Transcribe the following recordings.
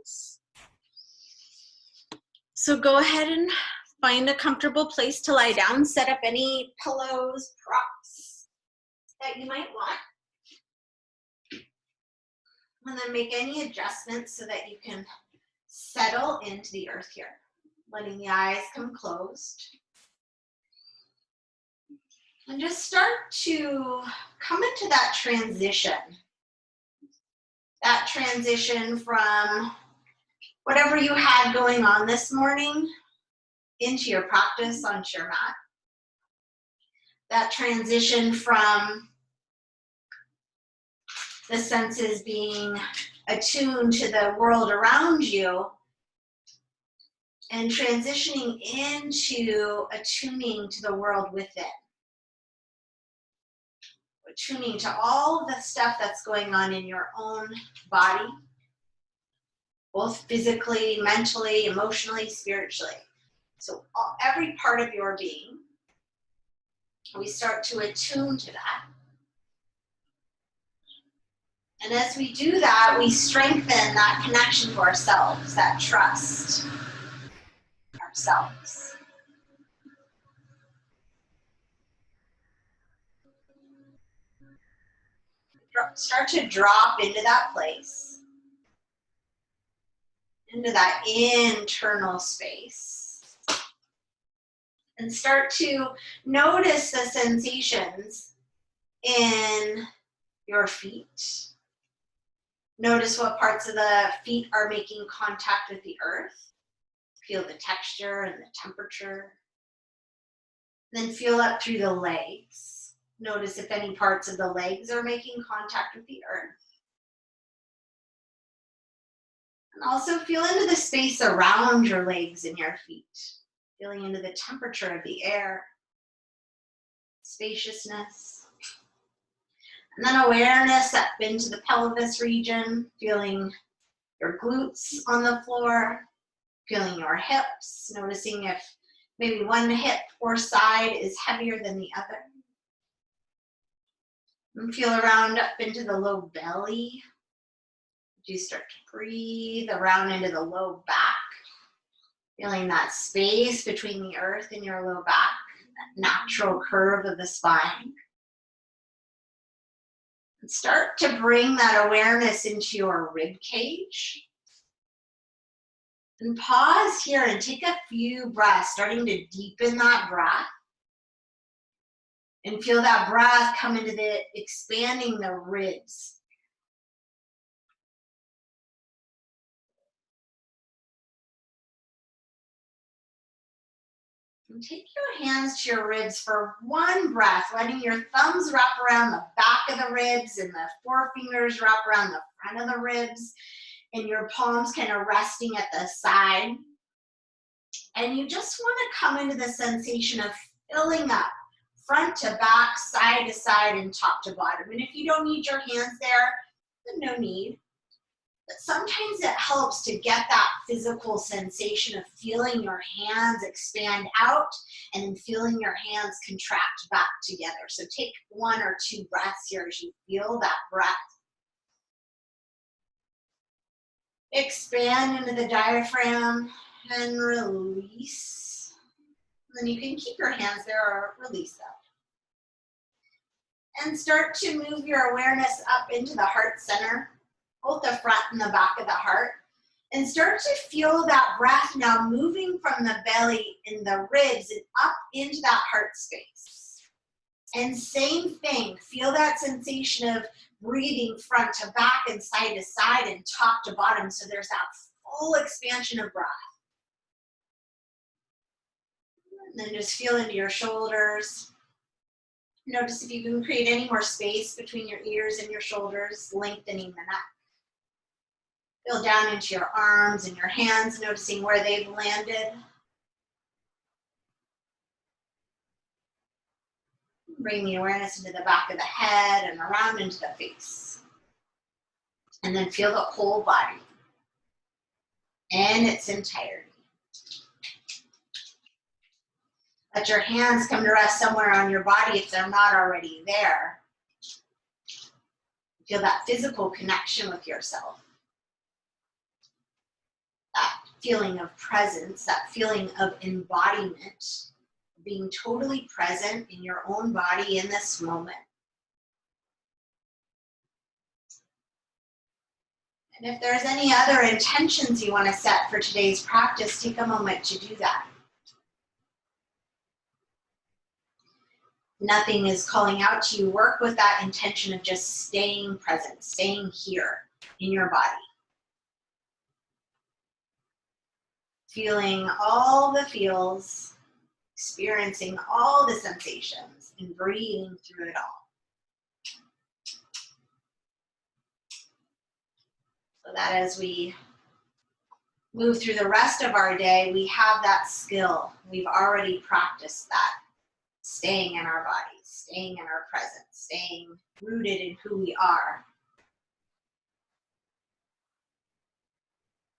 toes. So go ahead and find a comfortable place to lie down. Set up any pillows, props that you might want. And then make any adjustments so that you can settle into the earth here. Letting the eyes come closed. And just start to come into that transition. That transition from whatever you had going on this morning into your practice onto your mat. That transition from the senses being attuned to the world around you and transitioning into attuning to the world within. Attuning to all of the stuff that's going on in your own body, both physically, mentally, emotionally, spiritually. So every part of your being, we start to attune to that. And as we do that, we strengthen that connection to ourselves, that trust ourselves. Start to drop into that place, into that internal space. And start to notice the sensations in your feet. Notice what parts of the feet are making contact with the earth. Feel the texture and the temperature. Then feel up through the legs. Notice if any parts of the legs are making contact with the earth. And also feel into the space around your legs and your feet. Feeling into the temperature of the air, spaciousness. And then awareness up into the pelvis region, feeling your glutes on the floor, feeling your hips, noticing if maybe one hip or side is heavier than the other. And feel around up into the low belly. As you start to breathe around into the low back, feeling that space between the earth and your low back, that natural curve of the spine. And start to bring that awareness into your rib cage. And pause here and take a few breaths, starting to deepen that breath. And feel that breath come into the expanding the ribs. And take your hands to your ribs for one breath, letting your thumbs wrap around the back of the ribs and the forefingers wrap around the front of the ribs, and your palms kind of resting at the side. And you just want to come into the sensation of filling up front to back, side to side, and top to bottom. And if you don't need your hands there, then no need. But sometimes it helps to get that physical sensation of feeling your hands expand out and then feeling your hands contract back together. So take 1 or 2 breaths here as you feel that breath. Expand into the diaphragm and release. And then you can keep your hands there or release them. And start to move your awareness up into the heart center, both the front and the back of the heart. And start to feel that breath now moving from the belly and the ribs and up into that heart space. And same thing, feel that sensation of breathing front to back and side to side and top to bottom. So there's that full expansion of breath. And then just feel into your shoulders. Notice if you can create any more space between your ears and your shoulders, lengthening the neck. Feel down into your arms and your hands, noticing where they've landed. Bring the awareness into the back of the head and around into the face. And then feel the whole body in its entirety. Let your hands come to rest somewhere on your body if they're not already there. Feel that physical connection with yourself. feeling of presence, that feeling of embodiment, being totally present in your own body in this moment. And if there's any other intentions you want to set for today's practice, take a moment to do that. Nothing is calling out to you. Work with that intention of just staying present, staying here in your body. Feeling all the feels, experiencing all the sensations, and breathing through it all. So that as we move through the rest of our day, we have that skill. We've already practiced that. Staying in our bodies, staying in our presence, staying rooted in who we are.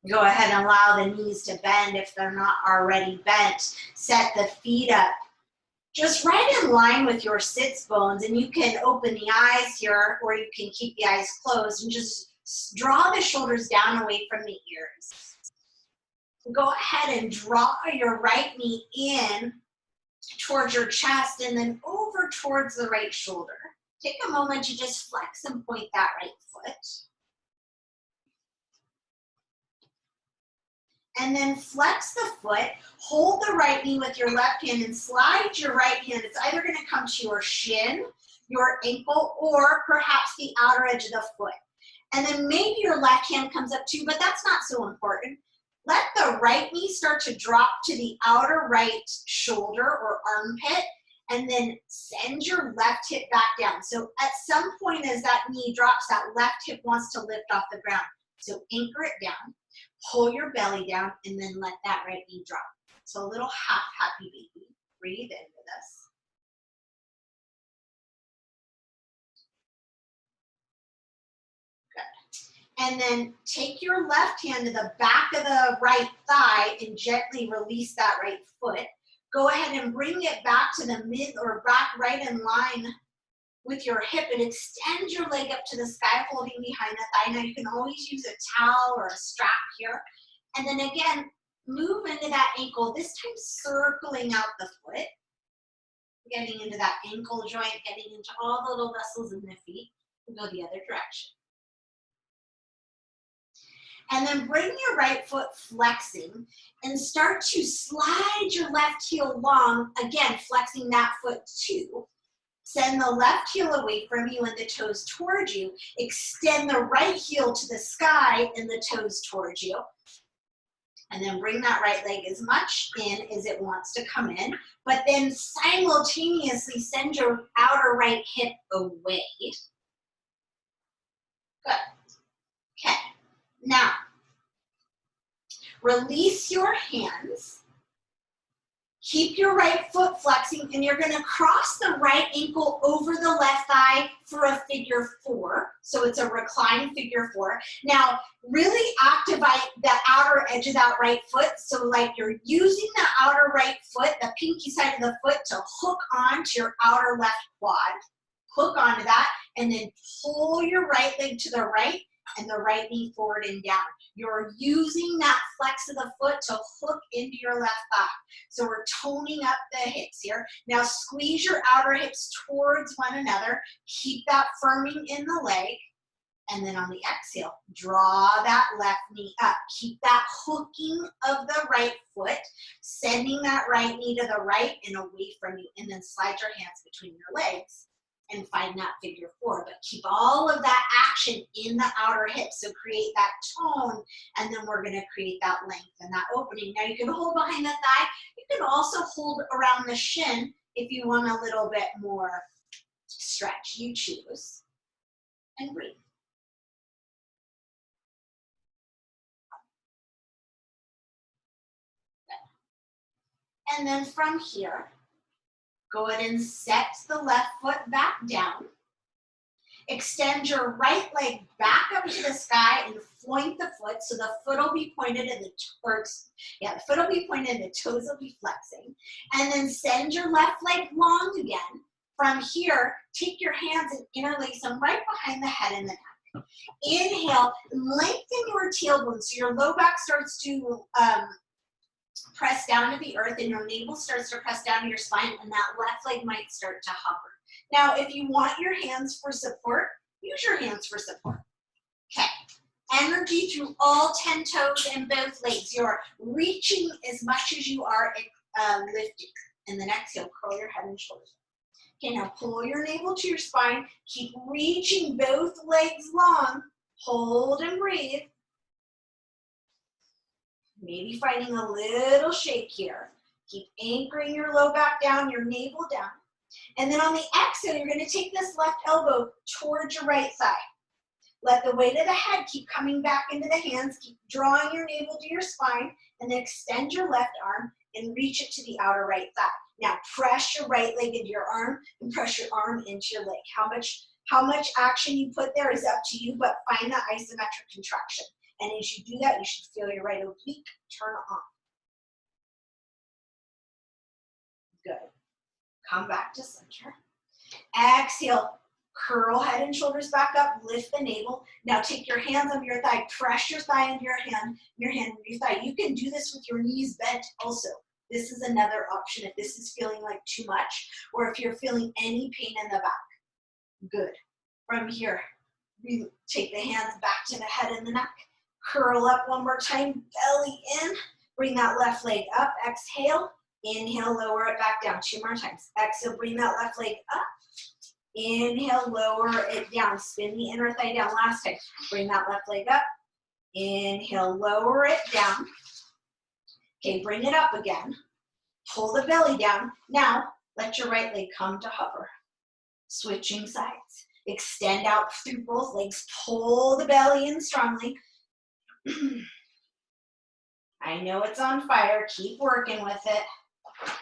Go ahead and allow the knees to bend if they're not already bent. Set the feet up just right in line with your sits bones, and you can open the eyes here or you can keep the eyes closed and just draw the shoulders down away from the ears. Go ahead and draw your right knee in towards your chest and then over towards the right shoulder. Take a moment to just flex and point that right foot. And then flex the foot, hold the right knee with your left hand and slide your right hand. It's either going to come to your shin, your ankle, or perhaps the outer edge of the foot. And then maybe your left hand comes up too, but that's not so important. Let the right knee start to drop to the outer right shoulder or armpit, and then send your left hip back down. So at some point as that knee drops, that left hip wants to lift off the ground. So anchor it down, pull your belly down, and then let that right knee drop. So a little half happy baby. Breathe into this. And then take your left hand to the back of the right thigh and gently release that right foot. Go ahead and bring it back to the mid or back right in line with your hip and extend your leg up to the sky, holding behind the thigh. Now you can always use a towel or a strap here. And then again, move into that ankle, this time circling out the foot, getting into that ankle joint, getting into all the little vessels in the feet. We'll go the other direction. And then bring your right foot flexing and start to slide your left heel long, again, flexing that foot too. Send the left heel away from you and the toes towards you. Extend the right heel to the sky and the toes towards you. And then bring that right leg as much in as it wants to come in, but then simultaneously send your outer right hip away. Good. Okay. Now, release your hands. Keep your right foot flexing, and you're going to cross the right ankle over the left thigh for a figure 4. So it's a reclined figure 4. Now, really activate the outer edge of that right foot. So like you're using the outer right foot, the pinky side of the foot, to hook onto your outer left quad. Hook onto that, and then pull your right leg to the right and the right knee forward and down. You're using that flex of the foot to hook into your left thigh. So we're toning up the hips here. Now squeeze your outer hips towards one another. Keep that firming in the leg. And then on the exhale, draw that left knee up. Keep that hooking of the right foot, sending that right knee to the right and away from you. And then slide your hands between your legs and find that figure 4, but keep all of that action in the outer hips. So create that tone, and then we're gonna create that length and that opening. Now you can hold behind the thigh. You can also hold around the shin if you want a little bit more stretch. You choose, and breathe. Good. And then from here, go ahead and set the left foot back down. Extend your right leg back up to the sky and point the foot, so the foot will be pointed and the foot will be pointed and the toes will be flexing. And then send your left leg long again. From here, take your hands and interlace them right behind the head and the neck. Inhale, lengthen your tailbone so your low back starts to press down to the earth and your navel starts to press down to your spine, and that left leg might start to hover. Now, if you want your hands for support, use your hands for support. Okay. Energy through all 10 toes and both legs. You're reaching as much as you are lifting. And then exhale, curl your head and shoulders. Okay, now pull your navel to your spine. Keep reaching both legs long. Hold and breathe. Maybe finding a little shake here. Keep anchoring your low back down, your navel down. And then on the exhale, you're going to take this left elbow towards your right thigh. Let the weight of the head keep coming back into the hands. Keep drawing your navel to your spine, and then extend your left arm and reach it to the outer right thigh. Now press your right leg into your arm and press your arm into your leg. How much action you put there is up to you, but find that isometric contraction. And as you do that, you should feel your right oblique turn on. Good. Come back to center. Exhale. Curl head and shoulders back up, lift the navel. Now take your hands on your thigh, press your thigh into your hand into your thigh. You can do this with your knees bent also. This is another option if this is feeling like too much, or if you're feeling any pain in the back. Good. From here, we take the hands back to the head and the neck. Curl up one more time, belly in. Bring that left leg up, exhale. Inhale, lower it back down 2 more times. Exhale, bring that left leg up. Inhale, lower it down. Spin the inner thigh down last time. Bring that left leg up. Inhale, lower it down. Okay, bring it up again. Pull the belly down. Now, let your right leg come to hover. Switching sides. Extend out through both legs. Pull the belly in strongly. I know it's on fire. Keep working with it.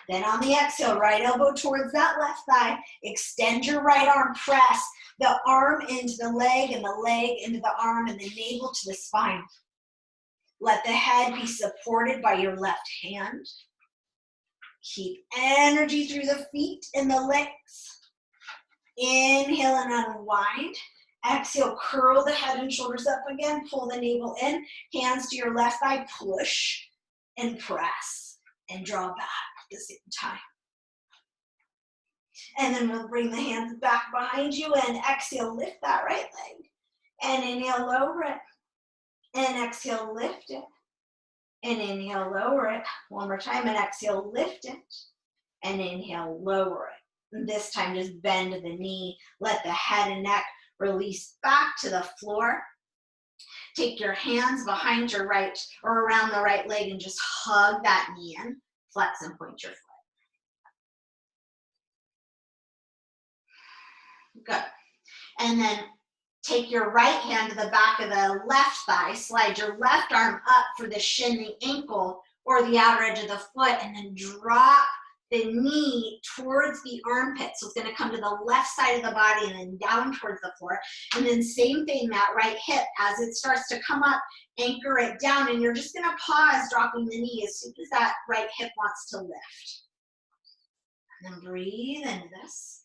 Then on the exhale, right elbow towards that left thigh. Extend your right arm, press the arm into the leg and the leg into the arm and the navel to the spine. Let the head be supported by your left hand. Keep energy through the feet and the legs. Inhale and unwind. Exhale, curl the head and shoulders up again. Pull the navel in. Hands to your left thigh. Push and press and draw back at the same time. And then we'll bring the hands back behind you and exhale, lift that right leg. And inhale, lower it. And exhale, lift it. And inhale, lower it. One more time, and exhale, lift it. And inhale, lower it. And this time, just bend the knee. Let the head and neck release back to the floor. Take your hands behind your right or around the right leg and just hug that knee in. Flex and point your foot. Good. And then take your right hand to the back of the left thigh. Slide your left arm up for the shin, the ankle, or the outer edge of the foot, and then drop the knee towards the armpit. So it's going to come to the left side of the body and then down towards the floor. And then same thing, that right hip, as it starts to come up, anchor it down. And you're just going to pause, dropping the knee as soon as that right hip wants to lift. And then breathe into this.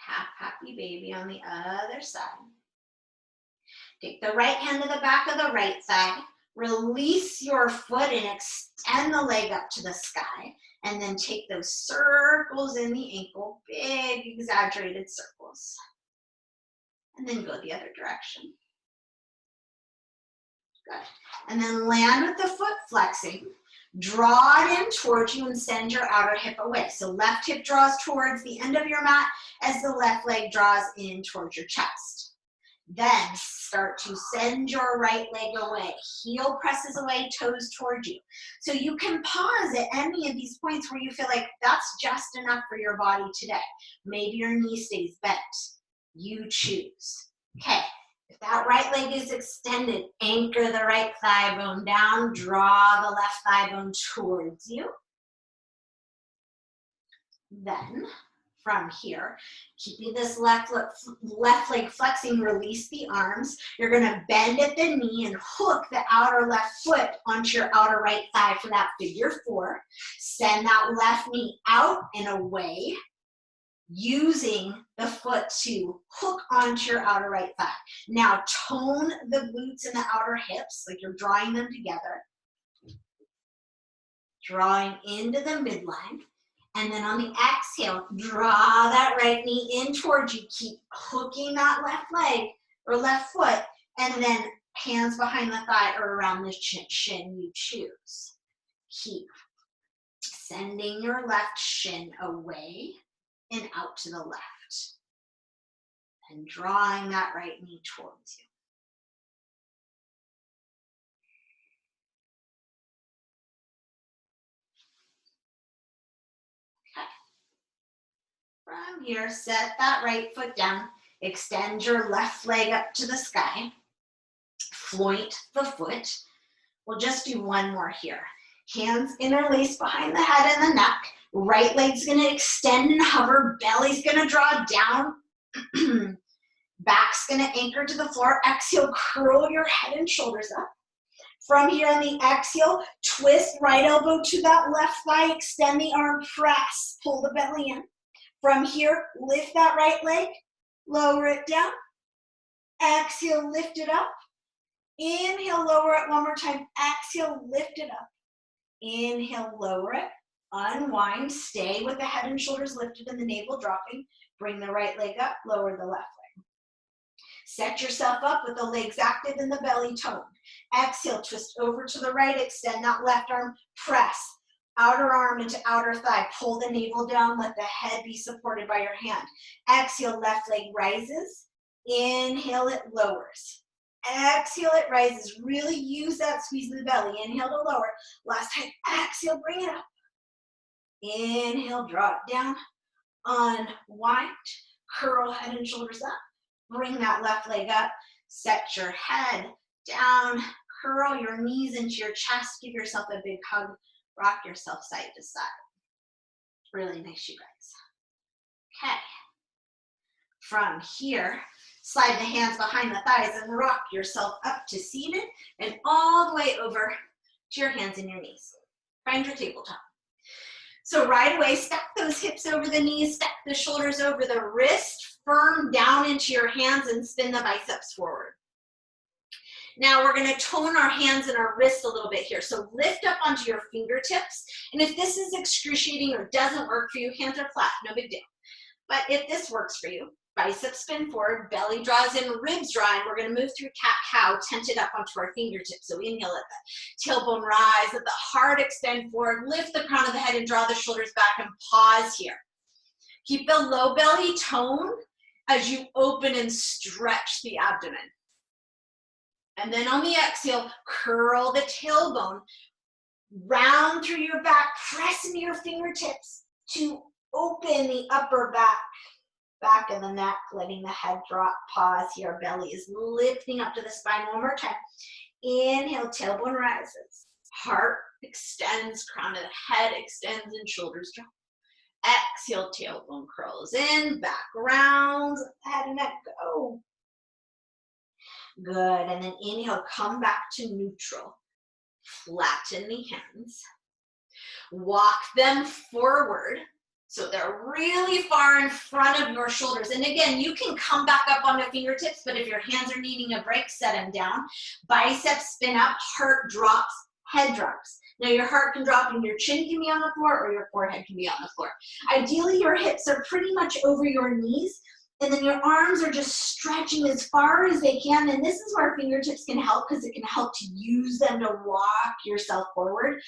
Half happy baby on the other side. Take the right hand to the back of the right thigh. Release your foot and extend the leg up to the sky. And then take those circles in the ankle, big exaggerated circles. And then go the other direction. Good. And then land with the foot flexing. Draw it in towards you and send your outer hip away. So left hip draws towards the end of your mat as the left leg draws in towards your chest. Then start to send your right leg away. Heel presses away, toes towards you. So you can pause at any of these points where you feel like that's just enough for your body today. Maybe your knee stays bent. You choose. Okay. If that right leg is extended, anchor the right thigh bone down, draw the left thigh bone towards you. Then, from here, keeping this left leg flexing, release the arms. You're going to bend at the knee and hook the outer left foot onto your outer right thigh for that figure 4. Send that left knee out and away. using the foot to hook onto your outer right thigh. Now tone the glutes and the outer hips, like you're drawing them together. Drawing into the midline. And then on the exhale, draw that right knee in towards you. Keep hooking that left leg or left foot. And then hands behind the thigh or around the shin you choose. Keep sending your left shin away and out to the left. And drawing that right knee towards you. From here, set that right foot down. Extend your left leg up to the sky. Floint the foot. We'll just do one more here. Hands interlace behind the head and the neck. Right leg's going to extend and hover. Belly's going to draw down. Back's going to anchor to the floor. Exhale, curl your head and shoulders up. From here on the exhale, twist right elbow to that left thigh. Extend the arm, press. Pull the belly in. From here, lift that right leg, lower it down. Exhale, lift it up. Inhale, lower it one more time. Exhale, lift it up. Inhale, lower it. Unwind, stay with the head and shoulders lifted and the navel dropping. Bring the right leg up, lower the left leg. Set yourself up with the legs active and the belly toned. Exhale, twist over to the right, extend that left arm, press. Outer arm into outer thigh. Pull the navel down. Let the head be supported by your hand. Exhale, left leg rises. Inhale, it lowers. Exhale, it rises. Really use that squeeze of the belly. Inhale to lower. Last time. Exhale, bring it up. Inhale, draw it down. Unwind. Curl head and shoulders up. Bring that left leg up. Set your head down. Curl your knees into your chest. Give yourself a big hug. Rock yourself side to side. Really nice, you guys. Okay. From here, slide the hands behind the thighs and rock yourself up to seated and all the way over to your hands and your knees. Find your tabletop. So right away, stack those hips over the knees, stack the shoulders over the wrist, firm down into your hands and spin the biceps forward. Now we're going to tone our hands and our wrists a little bit here. So lift up onto your fingertips. And if this is excruciating or doesn't work for you, hands are flat, no big deal. But if this works for you, biceps spin forward, belly draws in, ribs draw in. We're going to move through cat-cow, tented up onto our fingertips. So inhale, let the tailbone rise, let the heart extend forward, lift the crown of the head and draw the shoulders back and pause here. Keep the low belly tone as you open and stretch the abdomen. And then on the exhale, curl the tailbone, round through your back, press into your fingertips to open the upper back of the neck, letting the head drop, pause here, belly is lifting up to the spine one more time. Inhale, tailbone rises, heart extends, crown of the head extends and shoulders drop. Exhale, tailbone curls in, back rounds, head and neck go. Good, and then inhale, come back to neutral. Flatten the hands. Walk them forward so they're really far in front of your shoulders. And again, you can come back up on the fingertips, but if your hands are needing a break, set them down. Biceps spin up, heart drops, head drops. Now your heart can drop and your chin can be on the floor or your forehead can be on the floor. Ideally, your hips are pretty much over your knees. And then your arms are just stretching as far as they can. And this is where fingertips can help because it can help to use them to walk yourself forward.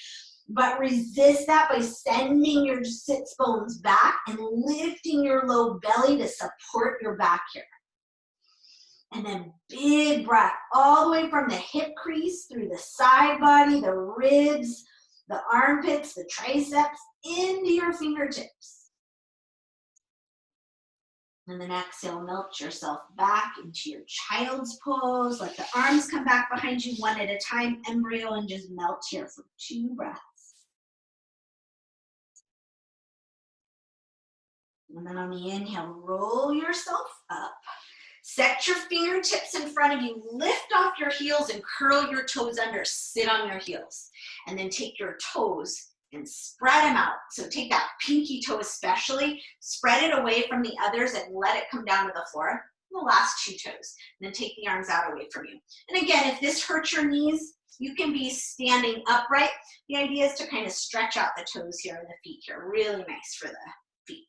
But resist that by sending your sits bones back and lifting your low belly to support your back here. And then big breath all the way from the hip crease through the side body, the ribs, the armpits, the triceps, into your fingertips. And then exhale, melt yourself back into your child's pose. Let the arms come back behind you one at a time, embryo, and just melt here for 2 breaths. And then on the inhale, roll yourself up. Set your fingertips in front of you. Lift off your heels and curl your toes under. Sit on your heels. And then take your toes and spread them out. So take that pinky toe especially, spread it away from the others and let it come down to the floor. The last 2 toes. And then take the arms out away from you. And again, if this hurts your knees, you can be standing upright. The idea is to kind of stretch out the toes here and the feet here. Really nice for the feet.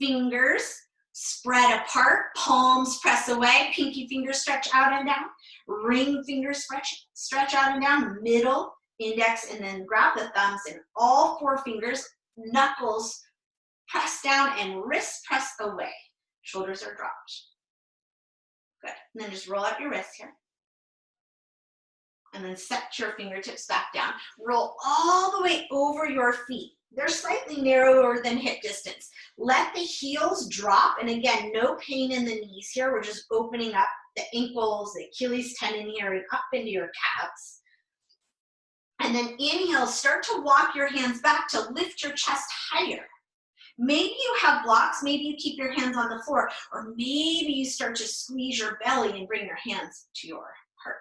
Fingers spread apart, palms press away, pinky fingers stretch out and down, ring fingers stretch out and down, middle, index, and then grab the thumbs and all 4 fingers, knuckles press down and wrists press away. Shoulders are dropped. Good. And then just roll out your wrists here. And then set your fingertips back down. Roll all the way over your feet. They're slightly narrower than hip distance. Let the heels drop. And again, no pain in the knees here. We're just opening up the ankles, the Achilles tendon here, and up into your calves. And then inhale, start to walk your hands back to lift your chest higher. Maybe you have blocks, maybe you keep your hands on the floor, or maybe you start to squeeze your belly and bring your hands to your heart.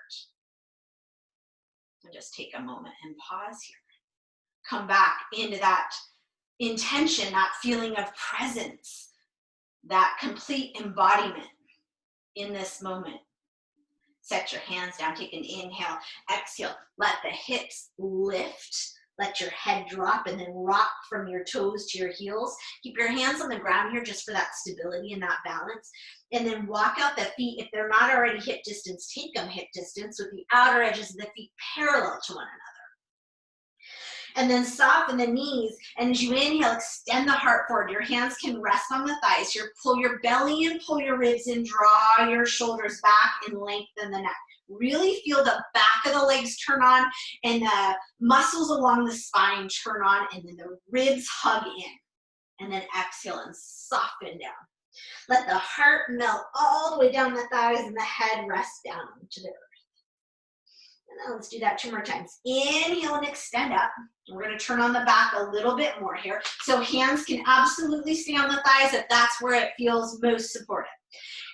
And just take a moment and pause here. Come back into that intention, that feeling of presence, that complete embodiment in this moment. Set your hands down, take an inhale, exhale, let the hips lift. Let your head drop and then rock from your toes to your heels. Keep your hands on the ground here just for that stability and that balance. And then walk out the feet. If they're not already hip distance, take them hip distance with the outer edges of the feet parallel to one another. And then soften the knees. And as you inhale, extend the heart forward. Your hands can rest on the thighs here. Pull your belly in, pull your ribs in, draw your shoulders back and lengthen the neck. Really feel the back of the legs turn on and the muscles along the spine turn on, and then the ribs hug in. And then exhale and soften down. Let the heart melt all the way down the thighs and the head rest down to the earth. And then let's do that 2 more times. Inhale and extend up. We're going to turn on the back a little bit more here. So hands can absolutely stay on the thighs if that's where it feels most supportive.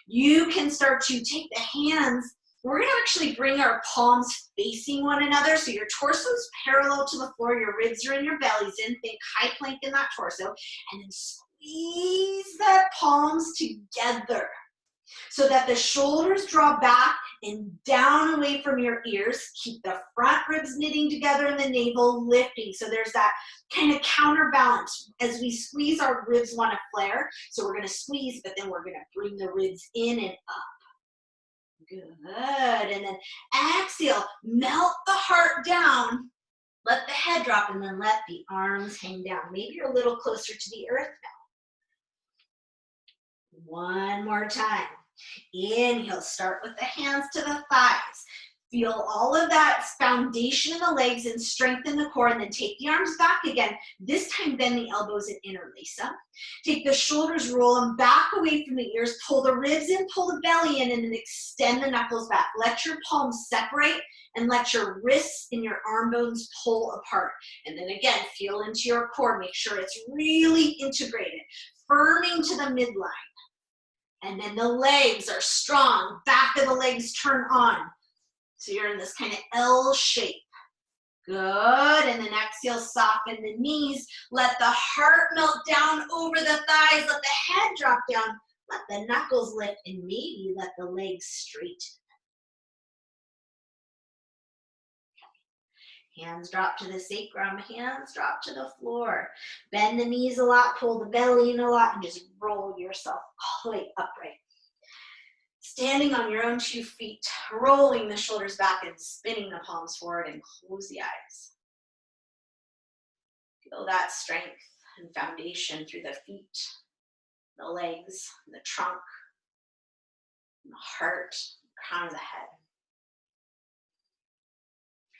You can start to take the hands. We're going to actually bring our palms facing one another. So your torso is parallel to the floor. Your ribs are in, your belly's in. Think high plank in that torso. And then squeeze the palms together so that the shoulders draw back and down away from your ears. Keep the front ribs knitting together and the navel lifting. So there's that kind of counterbalance. As we squeeze, our ribs want to flare. So we're going to squeeze, but then we're going to bring the ribs in and up. Good. And then exhale, melt the heart down. Let the head drop and then let the arms hang down. Maybe you're a little closer to the earth now. One more time. Inhale, start with the hands to the thighs. Feel all of that foundation in the legs and strengthen the core, and then take the arms back again. This time bend the elbows and interlace them. Take the shoulders, roll them back away from the ears, pull the ribs in, pull the belly in, and then extend the knuckles back. Let your palms separate and let your wrists and your arm bones pull apart. And then again, feel into your core. Make sure it's really integrated, firming to the midline. And then the legs are strong. Back of the legs turn on. So you're in this kind of L shape. Good. And then exhale, soften the knees. Let the heart melt down over the thighs. Let the head drop down. Let the knuckles lift, and maybe let the legs straighten. Okay. Hands drop to the sacrum. Hands drop to the floor. Bend the knees a lot. Pull the belly in a lot. And just roll yourself all the way upright. Standing on your own 2 feet, rolling the shoulders back and spinning the palms forward, and close the eyes. Feel that strength and foundation through the feet, the legs, the trunk, the heart, the crown of the head.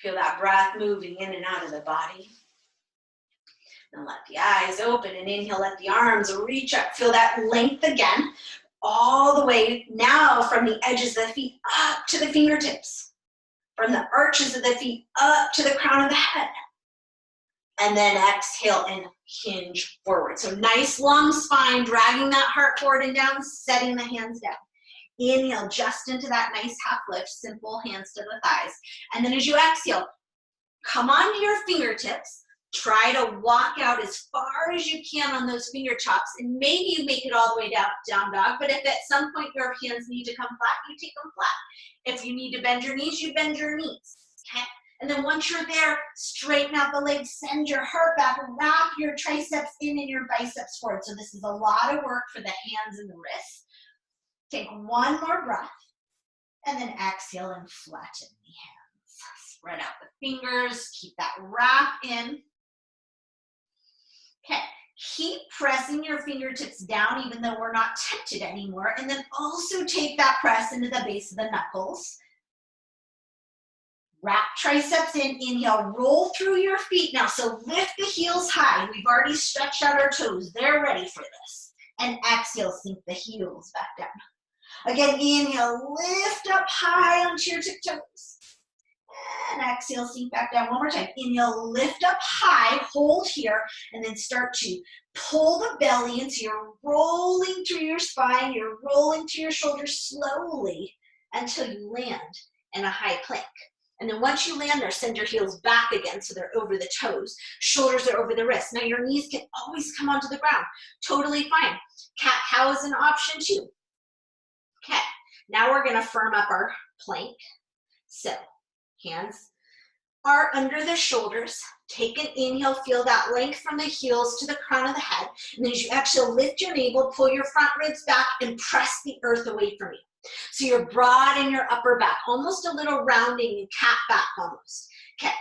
Feel that breath moving in and out of the body. And let the eyes open and inhale, let the arms reach up. Feel that length again. All the way now from the edges of the feet up to the fingertips. From the arches of the feet up to the crown of the head. And then exhale and hinge forward. So nice long spine, dragging that heart forward and down, setting the hands down. Inhale just into that nice half lift, simple hands to the thighs. And then as you exhale, come onto your fingertips. Try to walk out as far as you can on those finger chops, and maybe you make it all the way down dog, but if at some point your hands need to come flat, you take them flat. If you need to bend your knees, you bend your knees, okay? And then once you're there, straighten out the legs, send your heart back, wrap your triceps in and your biceps forward. So this is a lot of work for the hands and the wrists. Take one more breath, and then exhale and flatten the hands. Spread out the fingers, keep that wrap in. Okay, keep pressing your fingertips down even though we're not tempted anymore, and then also take that press into the base of the knuckles. Wrap triceps in, inhale, roll through your feet now, so lift the heels high. We've already stretched out our toes, they're ready for this. And exhale, sink the heels back down. Again, inhale, lift up high onto your tiptoes. And exhale, sink back down one more time. Inhale, lift up high, hold here, and then start to pull the belly in. So you're rolling through your spine, you're rolling through your shoulders slowly until you land in a high plank. And then once you land there, send your heels back again so they're over the toes. Shoulders are over the wrists. Now your knees can always come onto the ground. Totally fine. Cat-cow is an option too. Okay, now we're gonna firm up our plank. So hands are under the shoulders. Take an inhale, feel that length from the heels to the crown of the head. And then as you exhale, lift your navel, pull your front ribs back, and press the earth away from you. So you're broad in your upper back, almost a little rounding and cat back almost. Okay,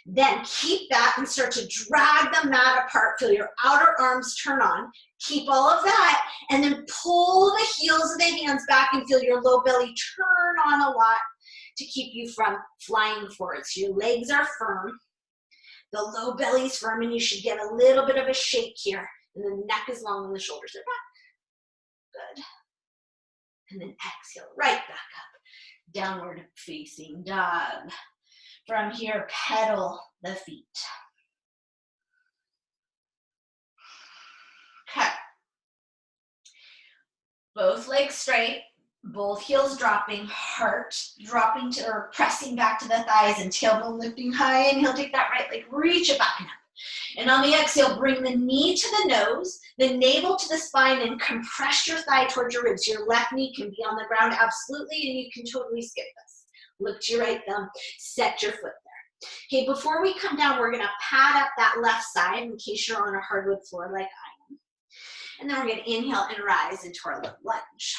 then keep that and start to drag the mat apart. Feel your outer arms turn on. Keep all of that, and then pull the heels of the hands back and feel your low belly turn on a lot to keep you from flying forward. So your legs are firm, the low belly's firm, and you should get a little bit of a shake here. And the neck is long and the shoulders are back. Good. And then exhale right back up. Downward facing dog. From here, pedal the feet. Okay. Both legs straight. Both heels dropping, heart dropping to or pressing back to the thighs, and tailbone lifting high. And he'll take that right leg, reach it back and up. And on the exhale, bring the knee to the nose, the navel to the spine, and compress your thigh towards your ribs. Your left knee can be on the ground, absolutely, and you can totally skip this. Lift your right thumb, set your foot there. Okay, before we come down, we're gonna pad up that left side in case you're on a hardwood floor like I am. And then we're gonna inhale and rise into our lunge.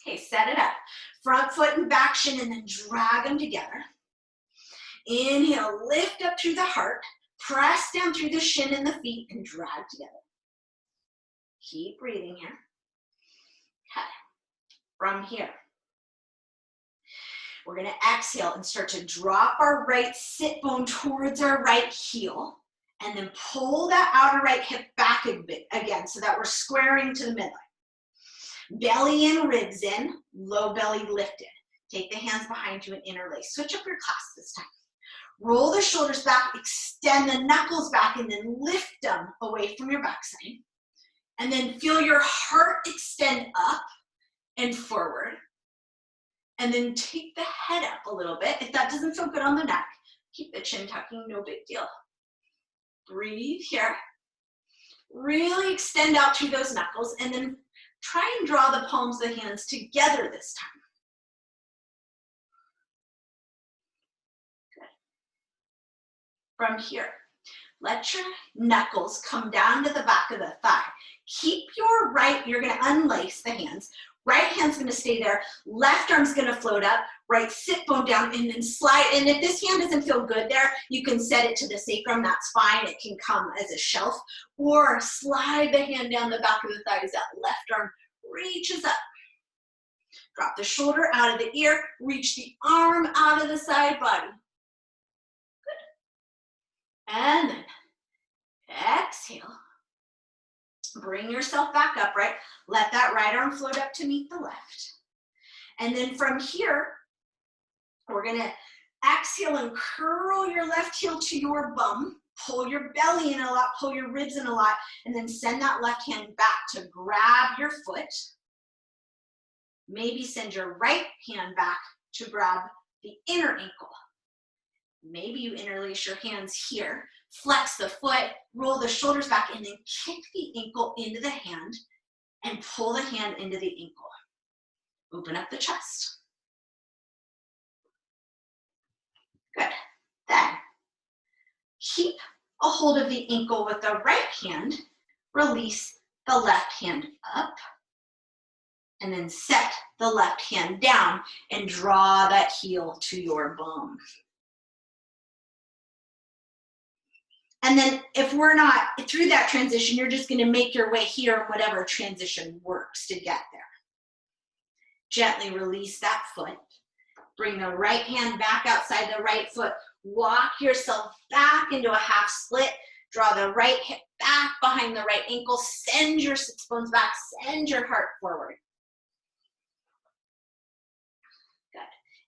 Okay, set it up. Front foot and back shin, and then drag them together. Inhale, lift up through the heart. Press down through the shin and the feet and drag together. Keep breathing here. Okay. From here, we're going to exhale and start to drop our right sit bone towards our right heel, and then pull that outer right hip back a bit again so that we're squaring to the midline. Belly in, ribs in, low belly lifted. Take the hands behind you and interlace. Switch up your clasp this time. Roll the shoulders back, extend the knuckles back, and then lift them away from your backside. And then feel your heart extend up and forward. And then take the head up a little bit. If that doesn't feel good on the neck, keep the chin tucking, no big deal. Breathe here. Really extend out through those knuckles, and then try and draw the palms of the hands together this time. From here, let your knuckles come down to the back of the thigh. Keep your right, you're gonna unlace the hands. Right hand's gonna stay there, left arm's gonna float up, right sit bone down, and then slide. And if this hand doesn't feel good there, you can set it to the sacrum, that's fine. It can come as a shelf, or slide the hand down the back of the thigh as that left arm reaches up. Drop the shoulder out of the ear, reach the arm out of the side body. And then exhale. Bring yourself back upright. Let that right arm float up to meet the left. And then from here, we're gonna exhale and curl your left heel to your bum. Pull your belly in a lot, pull your ribs in a lot, and then send that left hand back to grab your foot. Maybe send your right hand back to grab the inner ankle. Maybe you interlace your hands here, flex the foot, roll the shoulders back, and then kick the ankle into the hand and pull the hand into the ankle. Open up the chest. Good. Then keep a hold of the ankle with the right hand, release the left hand up, and then set the left hand down and draw that heel to your bum. And then if we're not through that transition, you're just going to make your way here, whatever transition works to get there. Gently release that foot. Bring the right hand back outside the right foot. Walk yourself back into a half split. Draw the right hip back behind the right ankle. Send your sits bones back. Send your heart forward.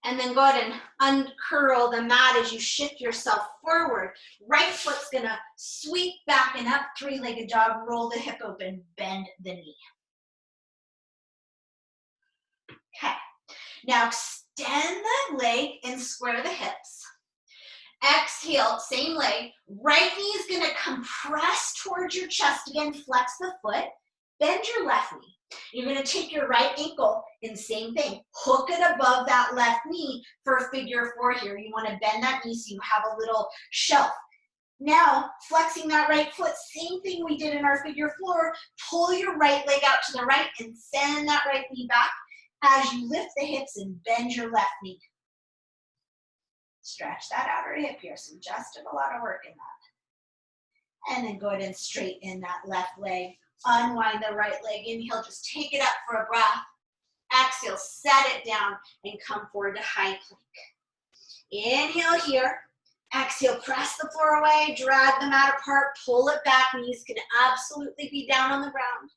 And then go ahead and uncurl the mat as you shift yourself forward. Right foot's gonna sweep back and up, three-legged dog, roll the hip open, bend the knee. Okay, now extend the leg and square the hips. Exhale, same leg. Right knee is gonna compress towards your chest again, flex the foot, bend your left knee. You're going to take your right ankle and same thing, hook it above that left knee for figure four here. You want to bend that knee so you have a little shelf. Now, flexing that right foot, same thing we did in our figure four, pull your right leg out to the right and send that right knee back as you lift the hips and bend your left knee. Stretch that outer hip here, so just did a lot of work in that. And then go ahead and straighten that left leg. Unwind the right leg. Inhale, just take it up for a breath. Exhale, set it down and come forward to high plank. Inhale here. Exhale, press the floor away, drag the mat apart, pull it back. Knees can absolutely be down on the ground.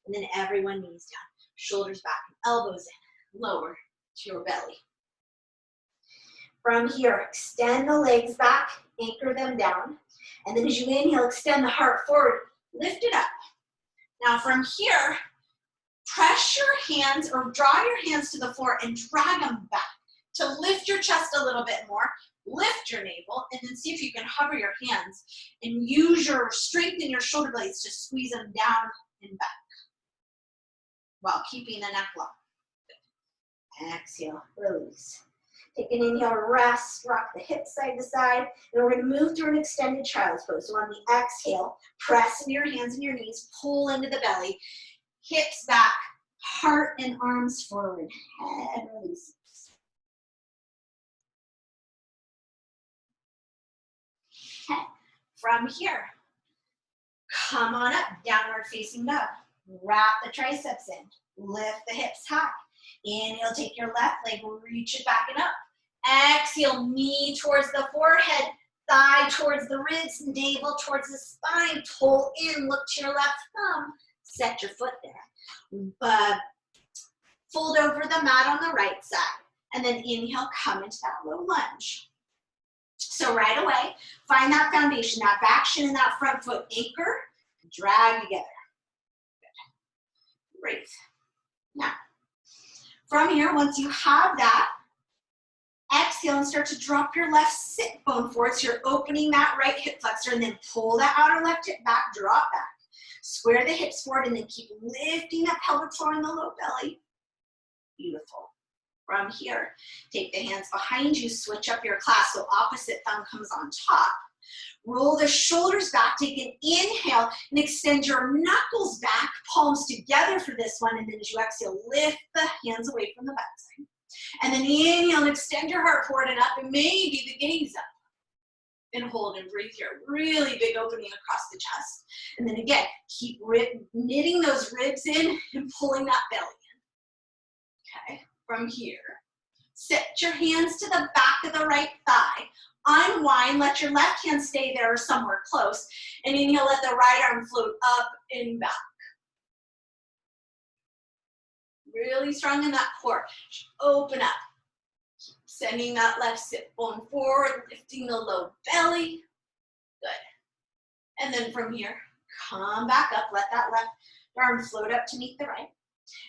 And then everyone knees down. Shoulders back and elbows in. Lower to your belly. From here, extend the legs back, anchor them down. And then as you inhale, extend the heart forward, lift it up. Now from here, press your hands or draw your hands to the floor and drag them back to lift your chest a little bit more, lift your navel, and then see if you can hover your hands and use your strength in your shoulder blades to squeeze them down and back while keeping the neck long. Good. Exhale, release. Take an inhale, rest, rock the hips side to side, and we're going to move through an extended child's pose. So on the exhale, press into your hands and your knees, pull into the belly, hips back, heart and arms forward, head releases. Okay, from here, come on up, downward facing dog. Wrap the triceps in, lift the hips high. Inhale, take your left leg, reach it back and up. Exhale, knee towards the forehead, thigh towards the ribs, navel towards the spine. Pull in, look to your left thumb. Set your foot there. Fold over the mat on the right side. And then inhale, come into that low lunge. So right away, find that foundation, that back shin and that front foot. Anchor, drag together. Good. Breathe. Now, from here, once you have that, exhale and start to drop your left sit bone forward. So you're opening that right hip flexor and then pull that outer left hip back, drop back. Square the hips forward and then keep lifting that pelvic floor in the low belly. Beautiful. From here, take the hands behind you, switch up your class so opposite thumb comes on top. Roll the shoulders back, take an inhale and extend your knuckles back, palms together for this one, and then as you exhale, lift the hands away from the backside. And then inhale and extend your heart forward and up, and maybe the gaze up. And hold and breathe here. Really big opening across the chest. And then again, keep knitting those ribs in and pulling that belly in. Okay, from here, set your hands to the back of the right thigh. Unwind, let your left hand stay there or somewhere close. And inhale, let the right arm float up and back. Really strong in that core. Open up. Keep sending that left sit bone forward, lifting the low belly. Good. And then from here, come back up. Let that left arm float up to meet the right.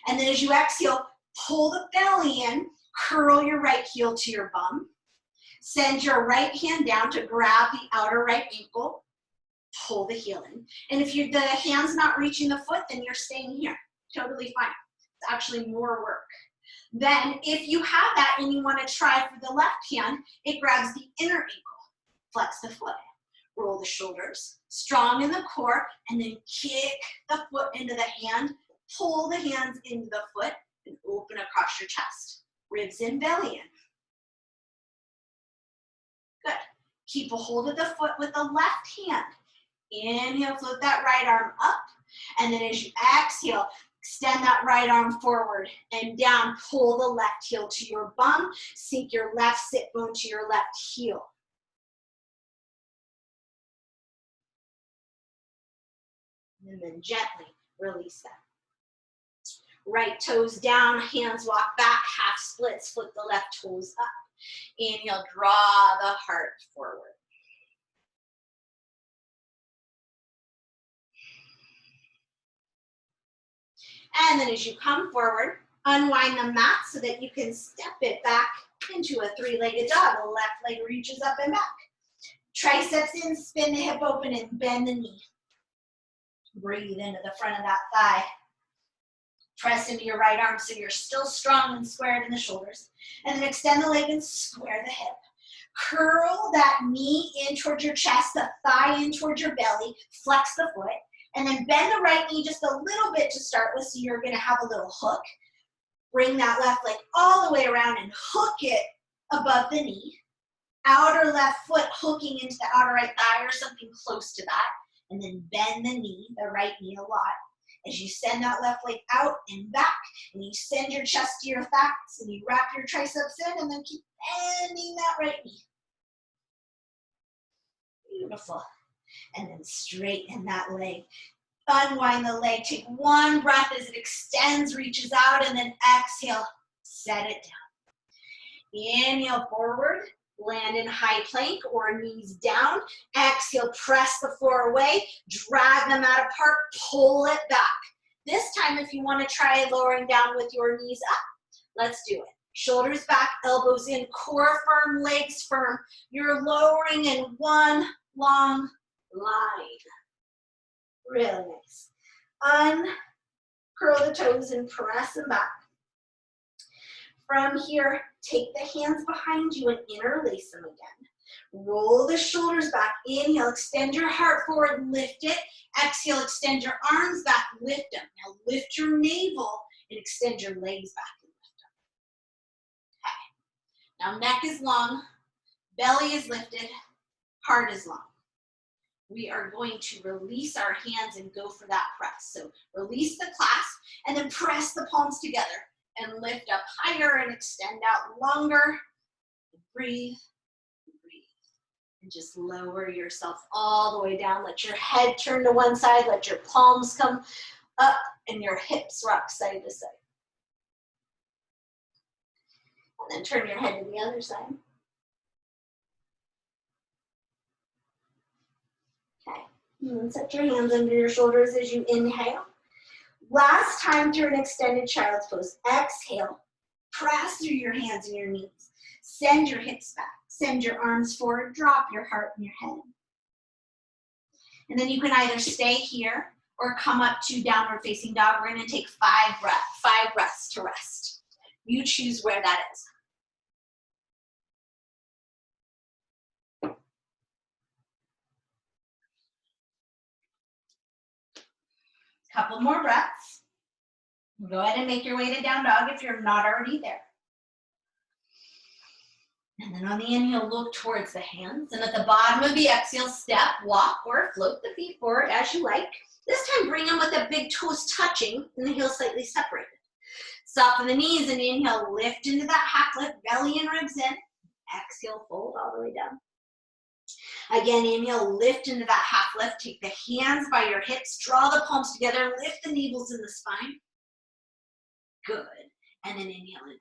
And then as you exhale, pull the belly in, curl your right heel to your bum. Send your right hand down to grab the outer right ankle. Pull the heel in. And if the hand's not reaching the foot, then you're staying here. Totally fine. It's actually more work. Then if you have that and you want to try for the left hand, it grabs the inner ankle. Flex the foot. Roll the shoulders. Strong in the core. And then kick the foot into the hand. Pull the hands into the foot and open across your chest. Ribs in, belly in. Good. Keep a hold of the foot with the left hand. Inhale, float that right arm up. And then as you exhale, extend that right arm forward and down. Pull the left heel to your bum. Sink your left sit bone to your left heel. And then gently release that. Right toes down, hands walk back, half splits, flip the left toes up. Inhale, draw the heart forward. And then as you come forward, unwind the mat so that you can step it back into a three-legged dog. The left leg reaches up and back. Triceps in, spin the hip open and bend the knee. Breathe into the front of that thigh. Press into your right arm so you're still strong and squared in the shoulders. And then extend the leg and square the hip. Curl that knee in towards your chest, the thigh in towards your belly. Flex the foot. And then bend the right knee just a little bit to start with, so you're going to have a little hook. Bring that left leg all the way around and hook it above the knee. Outer left foot hooking into the outer right thigh or something close to that. And then bend the knee, the right knee a lot. As you send that left leg out and back, and you send your chest to your thighs, and you wrap your triceps in, and then keep bending that right knee. Beautiful. And then straighten that leg. Unwind the leg. Take one breath as it extends, reaches out, and then exhale. Set it down. Inhale forward. Land in high plank or knees down. Exhale, press the floor away. Drag the mat apart. Pull it back. This time, if you want to try lowering down with your knees up, let's do it. Shoulders back, elbows in, core firm, legs firm. You're lowering in one long line. Really nice. Uncurl the toes and press them back. From here, take the hands behind you and interlace them again. Roll the shoulders back. Inhale, extend your heart forward, lift it. Exhale, extend your arms back, lift them. Now lift your navel and extend your legs back and lift them. Okay. Now neck is long, belly is lifted, heart is long. We are going to release our hands and go for that press. So release the clasp and then press the palms together and lift up higher and extend out longer. Breathe, breathe. And just lower yourself all the way down. Let your head turn to one side. Let your palms come up and your hips rock side to side. And then turn your head to the other side. Okay. And set your hands under your shoulders as you inhale. Last time through an extended child's pose. Exhale. Press through your hands and your knees. Send your hips back. Send your arms forward. Drop your heart and your head. And then you can either stay here or come up to downward facing dog. We're going to take 5 breaths to rest. You choose where that is. Couple more breaths. Go ahead and make your way to down dog if you're not already there. And then on the inhale, look towards the hands. And at the bottom of the exhale, step, walk, or float the feet forward as you like. This time, bring them with the big toes touching and the heels slightly separated. Soften the knees and inhale, lift into that half lift, belly and ribs in. Exhale, fold all the way down. Again, inhale, lift into that half lift. Take the hands by your hips, draw the palms together, lift the navels in the spine. Good. And then inhale and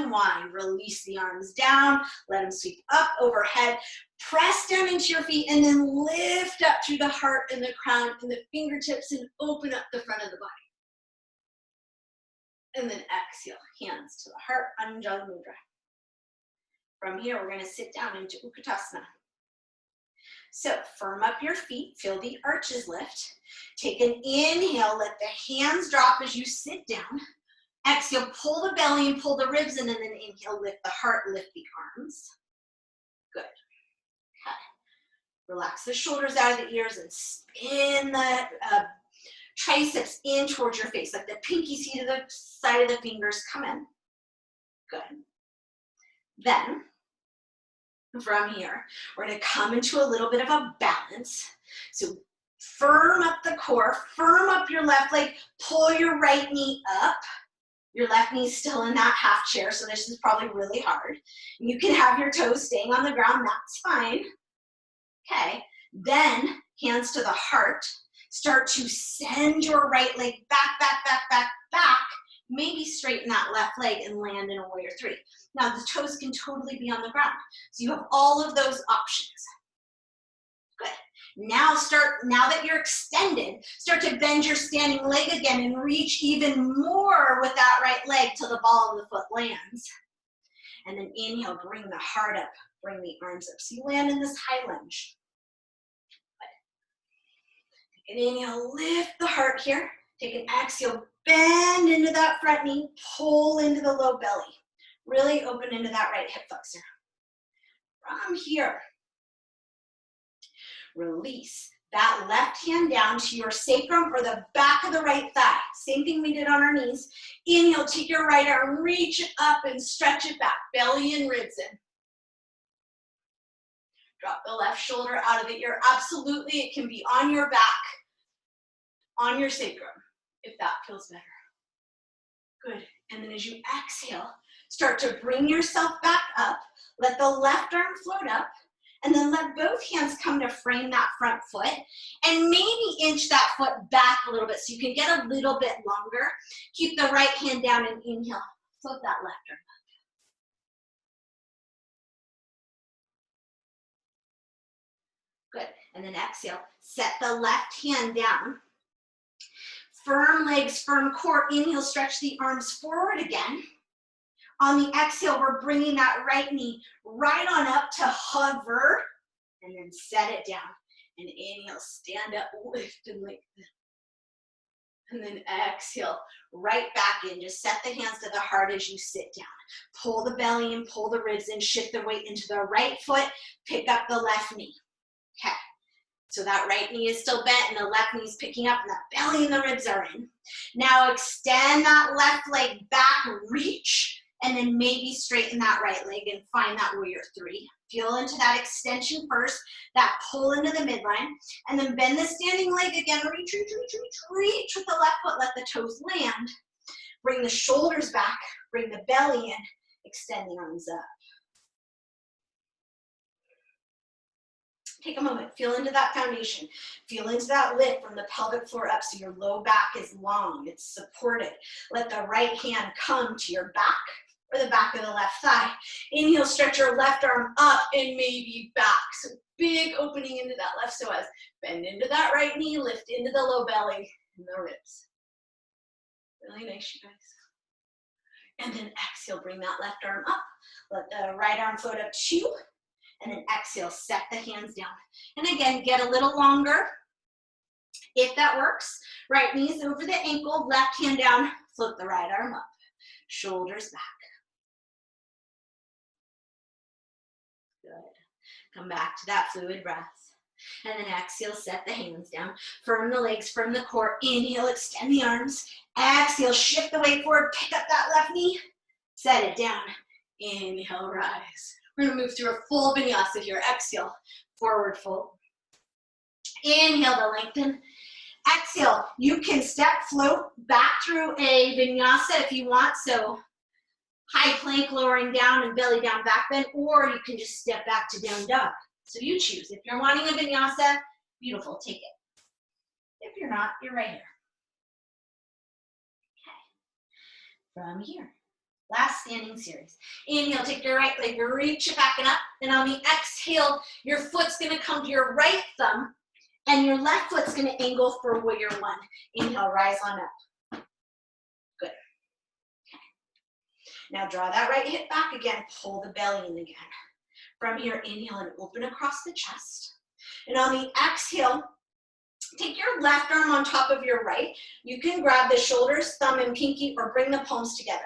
unwind. Release the arms down. Let them sweep up overhead. Press down into your feet and then lift up through the heart and the crown and the fingertips and open up the front of the body. And then exhale, hands to the heart, Anjali Mudra. From here, we're gonna sit down into Utkatasana. So firm up your feet, feel the arches lift. Take an inhale, let the hands drop as you sit down. Exhale, pull the belly and pull the ribs in, and then inhale, lift the heart, lift the arms. Good. Okay. Relax the shoulders out of the ears and spin the triceps in towards your face. Let the pinky to the side of the fingers come in. Good. Then, from here, we're going to come into a little bit of a balance. So firm up the core, firm up your left leg, pull your right knee up. Your left knee is still in that half chair, so this is probably really hard. You can have your toes staying on the ground, that's fine. Okay, then hands to the heart. Start to send your right leg back, back, back, back, back. Maybe straighten that left leg and land in a warrior three. Now the toes can totally be on the ground. So you have all of those options. Good. Now that you're extended, start to bend your standing leg again and reach even more with that right leg till the ball of the foot lands. And then inhale, bring the heart up, bring the arms up. So you land in this high lunge. Good. Take an inhale, lift the heart here. Take an exhale, bend into that front knee, pull into the low belly. Really open into that right hip flexor. From here, release that left hand down to your sacrum or the back of the right thigh. Same thing we did on our knees. Inhale, take your right arm, reach it up and stretch it back, belly and ribs in. Drop the left shoulder out of the ear. Absolutely, it can be on your back, on your sacrum, if that feels better. Good. And then as you exhale, start to bring yourself back up. Let the left arm float up. And then let both hands come to frame that front foot. And maybe inch that foot back a little bit so you can get a little bit longer. Keep the right hand down and inhale. Float that left arm up. Good. And then exhale. Set the left hand down. Firm legs, firm core. Inhale, stretch the arms forward again. On the exhale, we're bringing that right knee right on up to hover, and then set it down. And inhale, stand up, lift and lengthen. And then exhale, right back in. Just set the hands to the heart as you sit down. Pull the belly in, pull the ribs in, shift the weight into the right foot, pick up the left knee. Okay. So that right knee is still bent and the left knee is picking up and the belly and the ribs are in. Now extend that left leg back, reach, and then maybe straighten that right leg and find that warrior three. Feel into that extension first, that pull into the midline, and then bend the standing leg again. Reach, reach, reach, reach, reach with the left foot. Let the toes land. Bring the shoulders back. Bring the belly in. Extend the arms up. Take a moment. Feel into that foundation. Feel into that lift from the pelvic floor up so your low back is long. It's supported. Let the right hand come to your back or the back of the left thigh. Inhale, stretch your left arm up and maybe back. So big opening into that left psoas. Bend into that right knee, lift into the low belly and the ribs. Really nice, you guys. And then exhale, bring that left arm up. Let the right arm float up to you. And then exhale, set the hands down. And again, get a little longer if that works. Right knees over the ankle, left hand down, float the right arm up. Shoulders back. Good. Come back to that fluid breath. And then exhale, set the hands down. Firm the legs, firm the core. Inhale, extend the arms. Exhale, shift the weight forward, pick up that left knee, set it down. Inhale, rise. We're going to move through a full vinyasa here. Exhale, forward fold. Inhale to lengthen. Exhale, you can step float back through a vinyasa if you want. So high plank, lowering down and belly down back bend, or you can just step back to down dog. So you choose. If you're wanting a vinyasa, beautiful, take it. If you're not, you're right here. Okay. From here. Last standing series. Inhale, take your right leg, reach it back and up. And on the exhale, your foot's going to come to your right thumb, and your left foot's going to angle for warrior one. Inhale, rise on up. Good. Okay. Now draw that right hip back again, pull the belly in again. From here, inhale and open across the chest. And on the exhale, take your left arm on top of your right. You can grab the shoulders, thumb and pinky, or bring the palms together.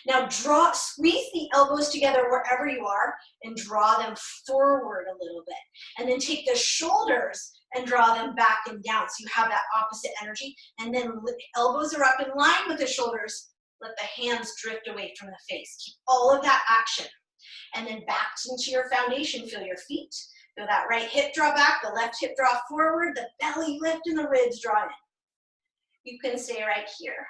Now squeeze the elbows together wherever you are and draw them forward a little bit. And then take the shoulders and draw them back and down so you have that opposite energy. And then elbows are up in line with the shoulders. Let the hands drift away from the face. Keep all of that action. And then back into your foundation. Feel your feet. Feel that right hip draw back, the left hip draw forward, the belly lift and the ribs draw in. You can stay right here.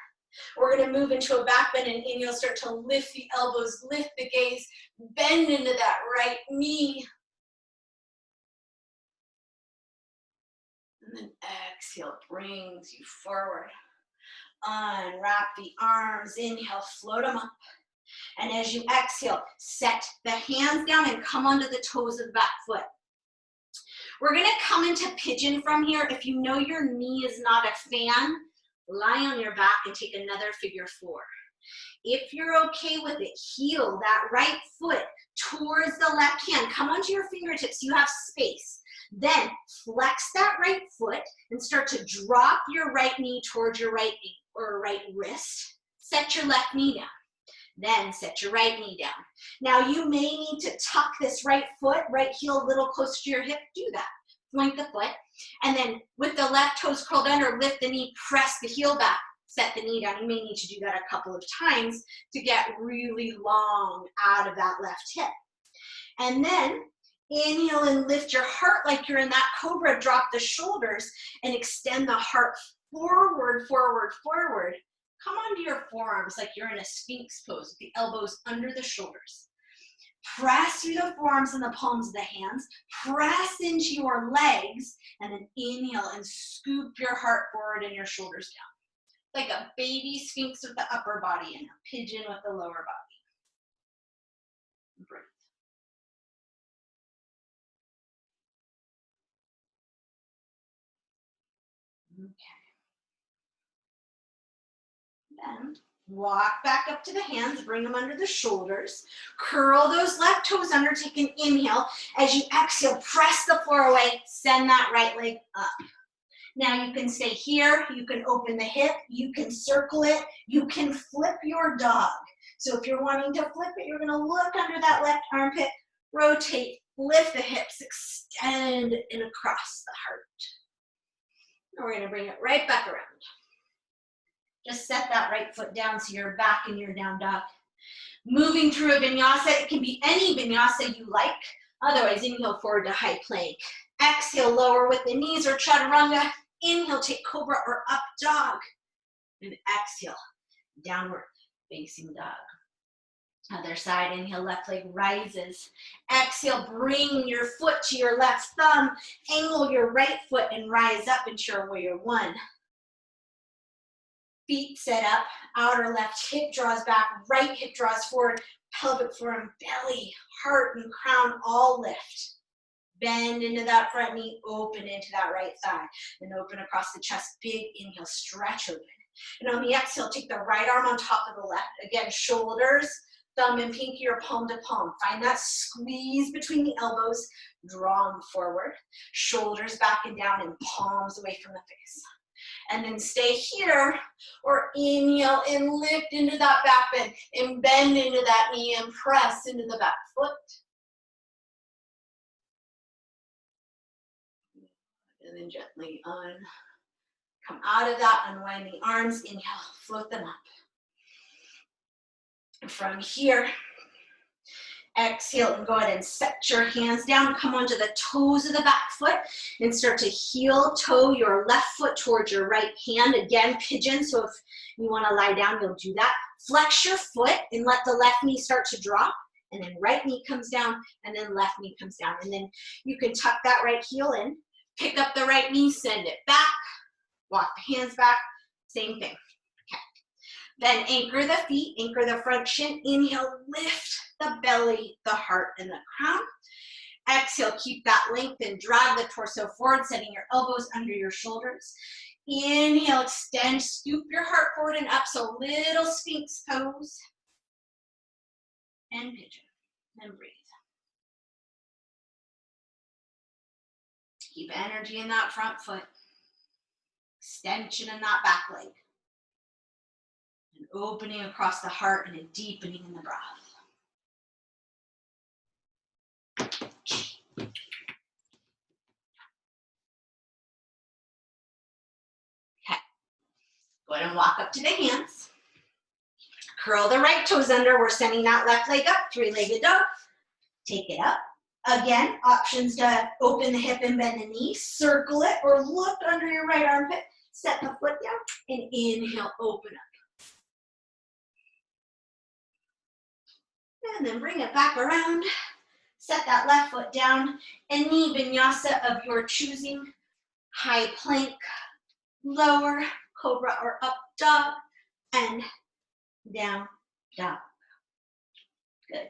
We're going to move into a back bend, and inhale, start to lift the elbows, lift the gaze, bend into that right knee. And then exhale, brings you forward. Unwrap the arms, inhale, float them up. And as you exhale, set the hands down and come onto the toes of the back foot. We're going to come into pigeon from here. If you know your knee is not a fan, lie on your back and take another figure 4. If you're okay with it, heel that right foot towards the left hand. Come onto your fingertips. You have space. Then flex that right foot and start to drop your right knee towards your right wrist. Set your left knee down. Then set your right knee down. Now you may need to tuck this right foot, right heel a little closer to your hip. Do that. Point the foot. And then with the left toes curled under, lift the knee, press the heel back, set the knee down. You may need to do that a couple of times to get really long out of that left hip. And then inhale and lift your heart like you're in that cobra. Drop the shoulders and extend the heart forward, forward, forward. Come onto your forearms like you're in a sphinx pose with the elbows under the shoulders. Press through the forearms and the palms of the hands. Press into your legs and then inhale and scoop your heart forward and your shoulders down. Like a baby sphinx with the upper body and a pigeon with the lower body. Breathe. Okay. Then walk back up to the hands, bring them under the shoulders. Curl those left toes under, take an inhale. As you exhale, press the floor away, send that right leg up. Now you can stay here, you can open the hip, you can circle it, you can flip your dog. So if you're wanting to flip it, you're gonna look under that left armpit, rotate, lift the hips, extend and across the heart. And we're gonna bring it right back around. Just set that right foot down so you're back in your down dog. Moving through a vinyasa, it can be any vinyasa you like. Otherwise, inhale forward to high plank. Exhale, lower with the knees or chaturanga. Inhale, take cobra or up dog. And exhale, downward facing dog. Other side, inhale, left leg rises. Exhale, bring your foot to your left thumb. Angle your right foot and rise up into your warrior 1. Feet set up, outer left hip draws back, right hip draws forward, pelvic floor and belly, heart and crown all lift. Bend into that front knee, open into that right thigh, then open across the chest, big inhale, stretch open. And on the exhale, take the right arm on top of the left. Again, shoulders, thumb and pinky or palm to palm. Find that squeeze between the elbows, draw them forward, shoulders back and down and palms away from the face. And then stay here, or inhale and lift into that back bend, and bend into that knee and press into the back foot. And then gently come out of that, unwind the arms, inhale, float them up. And from here, exhale and go ahead and set your hands down. Come onto the toes of the back foot and start to heel toe your left foot towards your right hand. Again, pigeon, so if you want to lie down, you'll do that. Flex your foot and let the left knee start to drop. And then right knee comes down and then left knee comes down. And then you can tuck that right heel in, pick up the right knee, send it back, walk the hands back, same thing. Then anchor the feet, anchor the front shin. Inhale, lift the belly, the heart, and the crown. Exhale, keep that length and drag the torso forward, setting your elbows under your shoulders. Inhale, extend, scoop your heart forward and up, so little sphinx pose. and pigeon, and breathe. Keep energy in that front foot, extension in that back leg, and opening across the heart and a deepening in the breath. Okay, go ahead and walk up to the hands. Curl the right toes under. We're sending that left leg up, three-legged dog. Take it up. Again, options to open the hip and bend the knee, circle it, or look under your right armpit. Set the foot down and inhale, open up. And then bring it back around. Set that left foot down. Any vinyasa of your choosing. High plank, lower, cobra or up dog, and down dog. Good.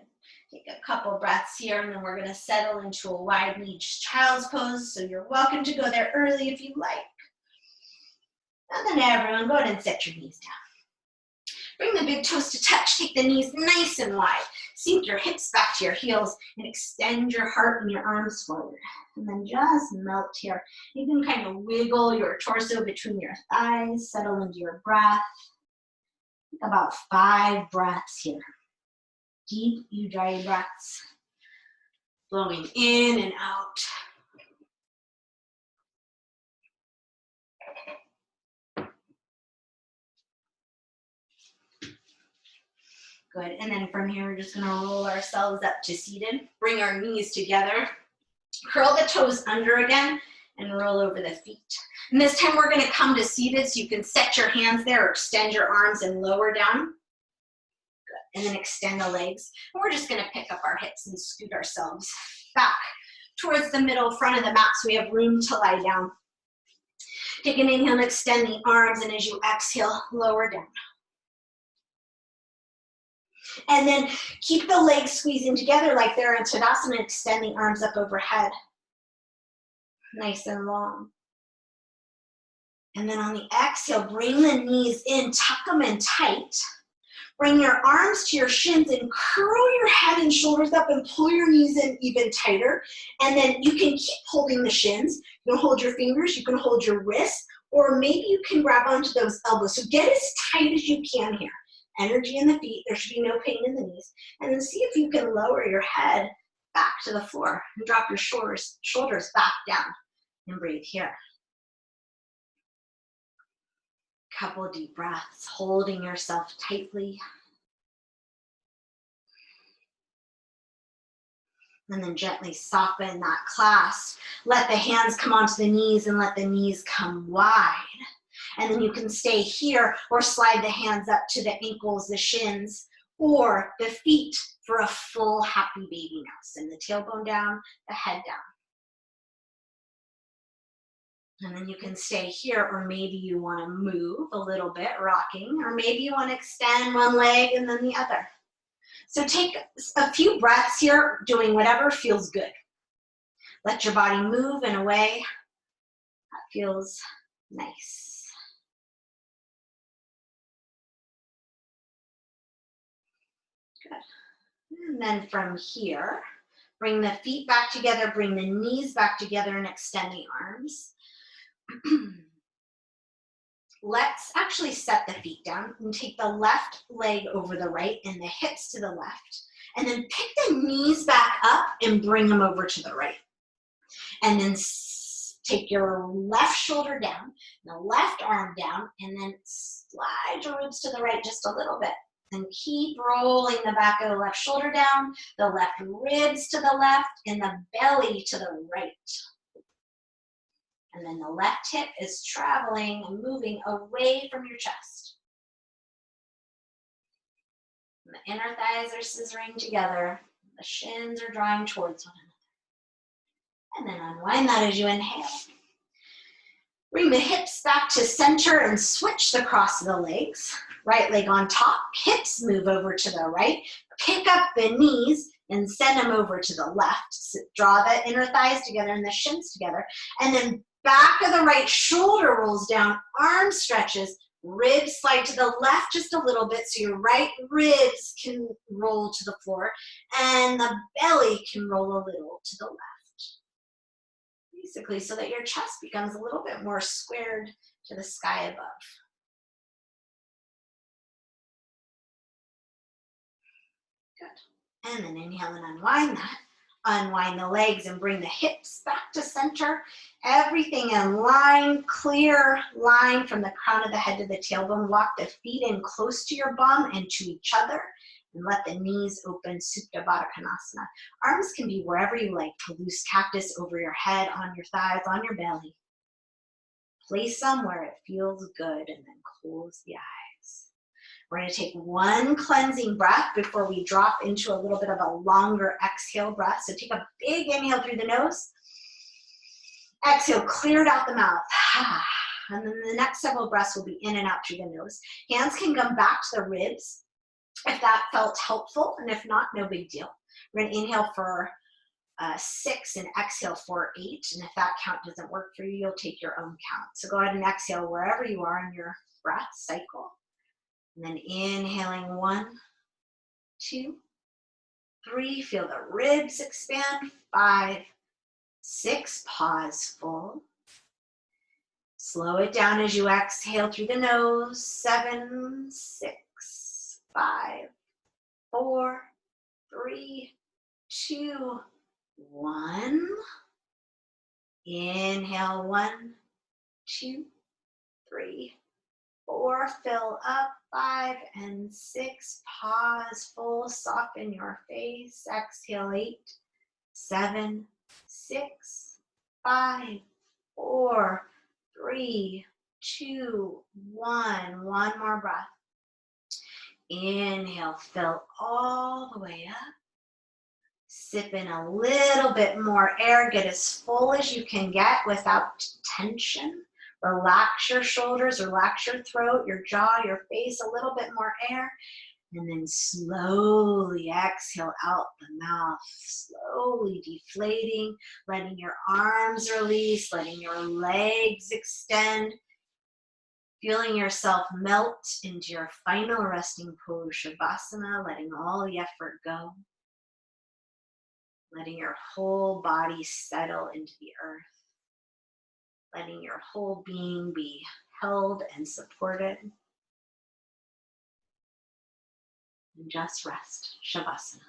Take a couple breaths here, and then we're going to settle into a wide knee child's pose. So you're welcome to go there early if you like. And then everyone, go ahead and set your knees down. Bring the big toes to touch. Take the knees nice and wide. Sink your hips back to your heels and extend your heart and your arms forward. And then just melt here. You can kind of wiggle your torso between your thighs, settle into your breath. About 5 breaths here. Deep Ujjayi breaths. Blowing in and out. Good, and then from here, we're just gonna roll ourselves up to seated. Bring our knees together. Curl the toes under again and roll over the feet. And this time we're gonna come to seated so you can set your hands there or extend your arms and lower down. Good, and then extend the legs. And we're just gonna pick up our hips and scoot ourselves back towards the middle front of the mat so we have room to lie down. Take an inhale and extend the arms, and as you exhale, lower down. And then keep the legs squeezing together like they're in Tadasana and extend the arms up overhead. Nice and long. And then on the exhale, bring the knees in, tuck them in tight. Bring your arms to your shins and curl your head and shoulders up and pull your knees in even tighter. And then you can keep holding the shins. You can hold your fingers, you can hold your wrists, or maybe you can grab onto those elbows. So get as tight as you can here. Energy in the feet, there should be no pain in the knees. And then see if you can lower your head back to the floor and drop your shoulders back down and breathe here. Couple deep breaths, holding yourself tightly. And then gently soften that clasp. Let the hands come onto the knees and let the knees come wide. And then you can stay here or slide the hands up to the ankles, the shins, or the feet for a full happy baby now. Send the tailbone down, the head down. And then you can stay here, or maybe you want to move a little bit, rocking, or maybe you want to extend one leg and then the other. So take a few breaths here, doing whatever feels good. Let your body move in a way that feels nice. Good. And then from here, bring the feet back together, bring the knees back together, and extend the arms. Let's actually set the feet down and take the left leg over the right and the hips to the left. And then pick the knees back up and bring them over to the right. And then take your left shoulder down, the left arm down, and then slide your ribs to the right just a little bit. And keep rolling the back of the left shoulder down, the left ribs to the left, and the belly to the right. And then the left hip is traveling and moving away from your chest. And the inner thighs are scissoring together. The shins are drawing towards one another. And then unwind that as you inhale. Bring the hips back to center and switch the cross of the legs. Right leg on top, hips move over to the right. Pick up the knees and send them over to the left. So draw the inner thighs together and the shins together. And then back of the right shoulder rolls down, arm stretches, Ribs slide to the left just a little bit so your right ribs can roll to the floor and the belly can roll a little to the left. Basically so that your chest becomes a little bit more squared to the sky above. Good. And then inhale and unwind that. Unwind the legs and bring the hips back to center. Everything in line, clear line from the crown of the head to the tailbone. Walk the feet in close to your bum and to each other. And let the knees open, Supta Baddha Konasana. Arms can be wherever you like. A loose cactus over your head, on your thighs, on your belly. Place them where it feels good and then close the eyes. We're going to take one cleansing breath before we drop into a little bit of a longer exhale breath. So take a big inhale through the nose. Exhale, clear it out the mouth. And then the next several breaths will be in and out through the nose. Hands can come back to the ribs if that felt helpful, and if not, no big deal. We're going to inhale for 6 and exhale for 8, and if that count doesn't work for you, you'll take your own count. So go ahead and exhale wherever you are in your breath cycle. And then inhaling 1, 2, 3, feel the ribs expand, 5, 6, pause full. Slow it down as you exhale through the nose, 7, 6, 5, 4, 3, 2, 1. Inhale, 1, 2, 3, 4, fill up, 5 and 6, pause full, soften your face, exhale, 8, 7, 6, 5, 4, 3, 2, 1. One more breath. Inhale, fill all the way up. Sip in a little bit more air. Get as full as you can get without tension. Relax your shoulders, relax your throat, your jaw, your face, a little bit more air. And then slowly exhale out the mouth, slowly deflating, letting your arms release, letting your legs extend. Feeling yourself melt into your final resting pose, Shavasana, letting all the effort go. Letting your whole body settle into the earth. Letting your whole being be held and supported. And just rest, Shavasana.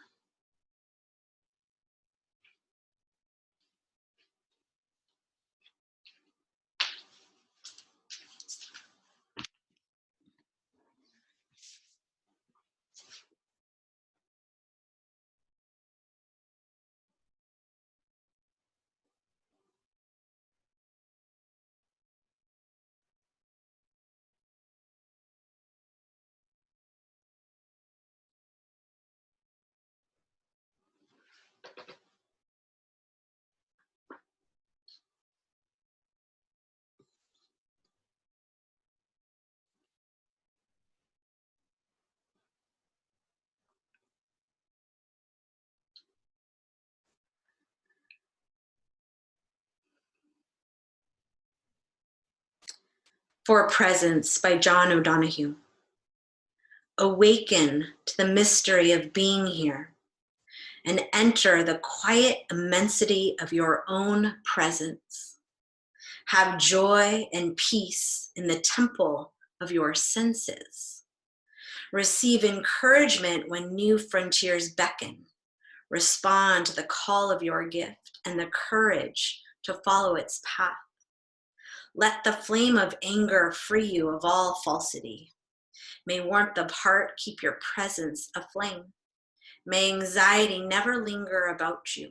For Presence by John O'Donohue. Awaken to the mystery of being here and enter the quiet immensity of your own presence. Have joy and peace in the temple of your senses. Receive encouragement when new frontiers beckon. Respond to the call of your gift and the courage to follow its path. Let the flame of anger free you of all falsity. May warmth of heart keep your presence aflame. May anxiety never linger about you.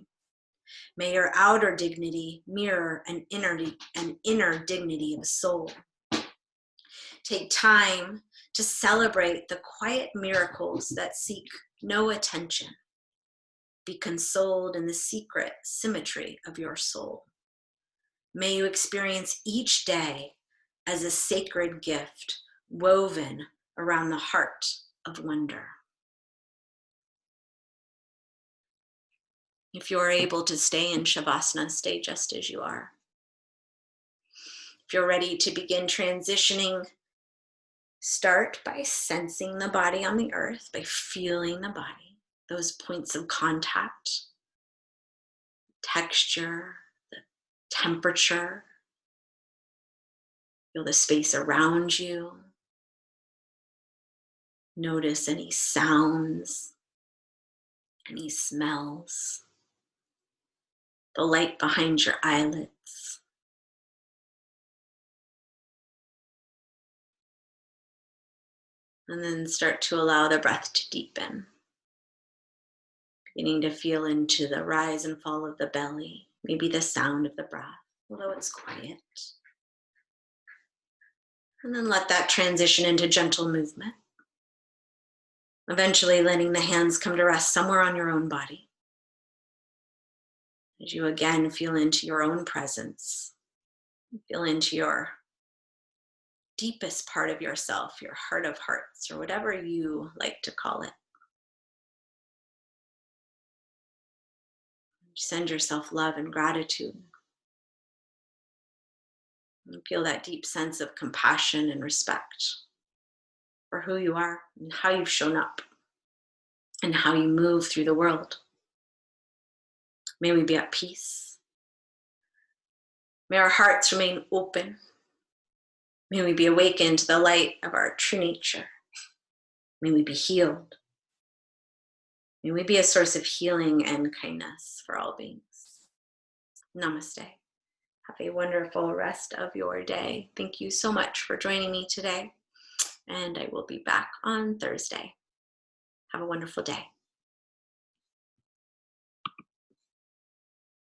May your outer dignity mirror an inner dignity of soul. Take time to celebrate the quiet miracles that seek no attention. Be consoled in the secret symmetry of your soul. May you experience each day as a sacred gift woven around the heart of wonder. If you're able to stay in Shavasana, stay just as you are. If you're ready to begin transitioning Start by sensing the body on the earth, by feeling the body, those points of contact, texture, the temperature. Feel the space around you. Notice any sounds, any smells, the light behind your eyelids. And then start to allow the breath to deepen. Beginning to feel into the rise and fall of the belly, maybe the sound of the breath, although it's quiet. And then let that transition into gentle movement. Eventually letting the hands come to rest somewhere on your own body. As you again feel into your own presence, feel into your deepest part of yourself, your heart of hearts, or whatever you like to call it. Send yourself love and gratitude. And feel that deep sense of compassion and respect for who you are and how you've shown up and how you move through the world. May we be at peace. May our hearts remain open. May we be awakened to the light of our true nature. May we be healed. May we be a source of healing and kindness for all beings. Namaste. Have a wonderful rest of your day. Thank you so much for joining me today, and I will be back on Thursday. Have a wonderful day.